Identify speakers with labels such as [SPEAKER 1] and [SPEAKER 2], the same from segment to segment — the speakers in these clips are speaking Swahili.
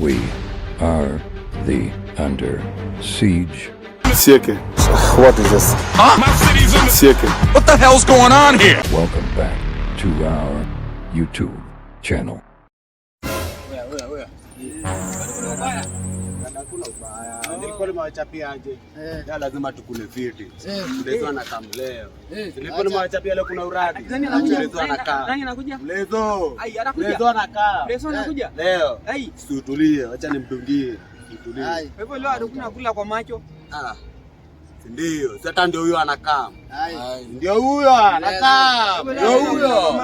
[SPEAKER 1] We are the Under Siege.
[SPEAKER 2] Sieke.
[SPEAKER 3] What is this?
[SPEAKER 2] Huh? My city's under Sieke.
[SPEAKER 4] What the hell's going on here?
[SPEAKER 1] Welcome back to our YouTube channel.
[SPEAKER 5] Nilikuwa nimewachapia aje? Ya lazima tukule viti. Lezo anakaa mleo. Nilikuwa nimewachapia leo kuna uradi. Lezo anakaa.
[SPEAKER 6] Nani anakuja?
[SPEAKER 5] Lezo.
[SPEAKER 6] Ai, anakuja.
[SPEAKER 5] Lezo anakaa.
[SPEAKER 6] Lezo anakuja?
[SPEAKER 5] Leo.
[SPEAKER 6] Ai.
[SPEAKER 5] Situlie, acha nimdungie. Situlie.
[SPEAKER 6] Kwa hivyo leo atakuna kula kwa macho.
[SPEAKER 5] Ndio, sasa ndio huyo anakaa. Ndio huyo anakaa. Ndio huyo.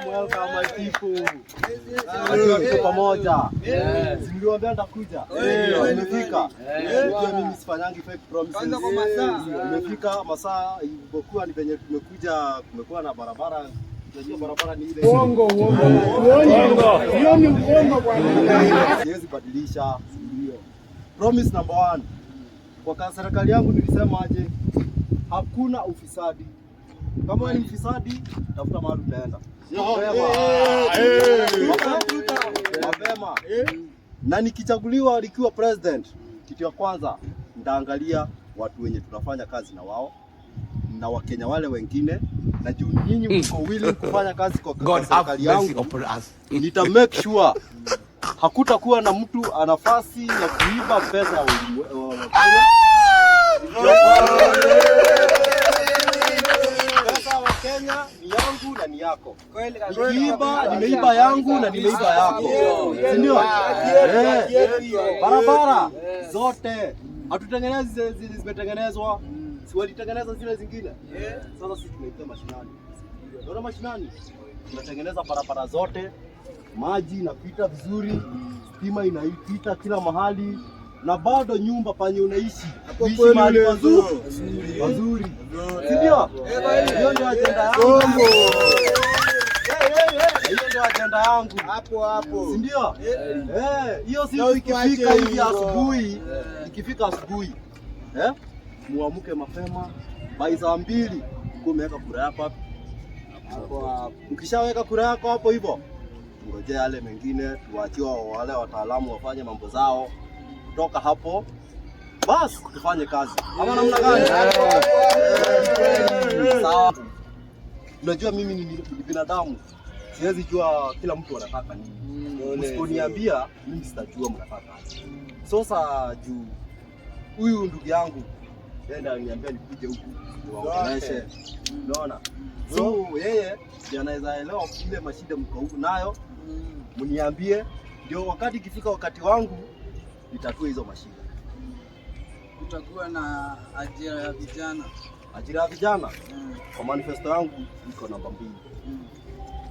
[SPEAKER 5] Welcome my people. Tuko pamoja. Niliwaambia nitakuja. Nimefika. Mimi sifanyangi fake promises. Nimefika masaa ilipokuwa ni venye tumekuja, kumekuwa na barabara. Unajua barabara ni ile. Uongo. Hiyo ni uongo bwana. Siwezi badilisha. Ndio. Promise number 1. Kwa serikali yangu nilisema aje? Hakuna ufisadi. Kama wewe ni mfisadi, tafuta mahali utaenda. Mapema. Na nikichaguliwa nikiwa president, kitu ya kwanza nitaangalia watu wenye tunafanya kazi na wao na Wakenya wale wengine, na juu nyinyi mko willing kufanya kazi kwa serikali yangu, nita make sure hakutakuwa na mtu ana nafasi ya kuiba pesa ya Wakenya. Kenya ni yangu na ni yako. Nikiiba, nimeiba yangu na nimeiba yako. Si ndio? Barabara zote hatutengenezi zile zimetengenezwa. Si walitengeneza zile zingine. Sasa sisi tunaita mashinani. Ndio mashinani. Tunatengeneza barabara zote. Maji inapita vizuri, stima inaipita kila mahali. Na bado nyumba panye unaishi mahali pazuri. Si ndio? Hiyo ndio ajenda yangu. Hiyo ndio ajenda yangu. Hapo. Si ndio? Hiyo siku ikifika hivi asubuhi, muamke mapema, by saa 2 umeweka kura yako hapo. Ukishaweka kura yako hapo hivyo, ngoja yale mengine tuachiwa wale wataalamu wafanye mambo zao. Kutoka hapo basi tufanye kazi. Ama namna gani? Sawa. Unajua mimi ni binadamu. Siwezi jua kila mtu anataka nini. Msiponiambia mimi sitajua mnataka nini. Sasa juu huyu ndugu yangu yeye ananiambia nikuje huku niwaongeleshe. Unaona? So yeye ndiye anaweza elewa ile mashida mko huku nayo. Mniambie ndio wakati ikifika wakati wangu nitatua hizo mashida.
[SPEAKER 6] Tutakuwa na ajira ya vijana.
[SPEAKER 5] Ajira ya vijana? Kwa manifesto yangu iko namba 2.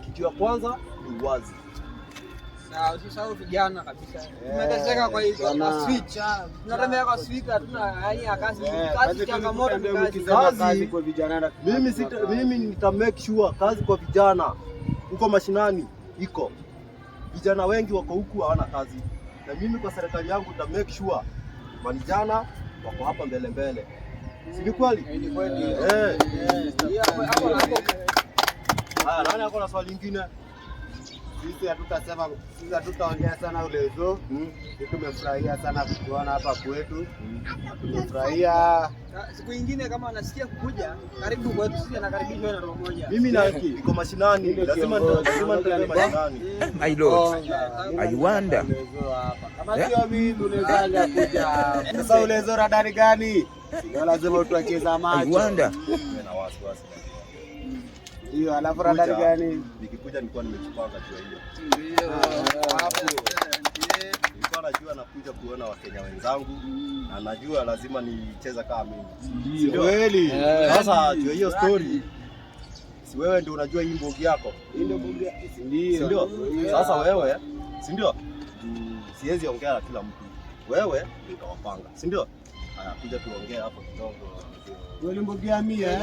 [SPEAKER 5] Kitu ya kwanza ni uwazi.
[SPEAKER 6] Sawa, usisahau vijana kabisa. Tumeteseka kwa hizo na switch. Tunatembea kwa switch, hatuna kazi changamoto
[SPEAKER 5] kazi kwa vijana. Mimi nita make sure kazi kwa vijana huko mashinani iko. Vijana wengi wako huku hawana kazi. Na mimi kwa serikali yangu nita make sure vijana wako hapa mbele. Si ni kweli?
[SPEAKER 6] Ni kweli.
[SPEAKER 5] Nani ako na swali lingine?
[SPEAKER 3] Sisi hatutaongea sana Ulezo. Tumefurahia sana kukuona hapa kwetu. Tumefurahia.
[SPEAKER 6] Siku nyingine kama anasikia kukuja, karibu kwetu, sisi anakaribishwa na roho moja.
[SPEAKER 5] Mimi niko mashinani, lazima nitembee mashinani.
[SPEAKER 4] My lord, I wonder.
[SPEAKER 3] Kama sio mimi unaweza kuja. Sasa Ulezo radari gani? Ndio lazima utuacheza macho.
[SPEAKER 4] I wonder.
[SPEAKER 5] Na wasiwasi.
[SPEAKER 3] Hiyo alafu radari gani?
[SPEAKER 5] Nikikuja nilikuwa nimejipanga juu hiyo.
[SPEAKER 6] Ndio.
[SPEAKER 5] Hapo. Nilikuwa najua nakuja kuona Wakenya wenzangu na najua lazima nicheze kama mimi.
[SPEAKER 3] Ndio kweli.
[SPEAKER 5] Sasa juu hiyo story, si wewe ndio unajua hii mbogi yako?
[SPEAKER 3] Hii ndio mbogi.
[SPEAKER 5] Ndio. Sasa wewe, si ndio? Siwezi ongea na kila mtu. wewe utawapanga, si ndio? Haya, kuja tuongee hapo kidogo.
[SPEAKER 3] Wewe mbogia 100 eh?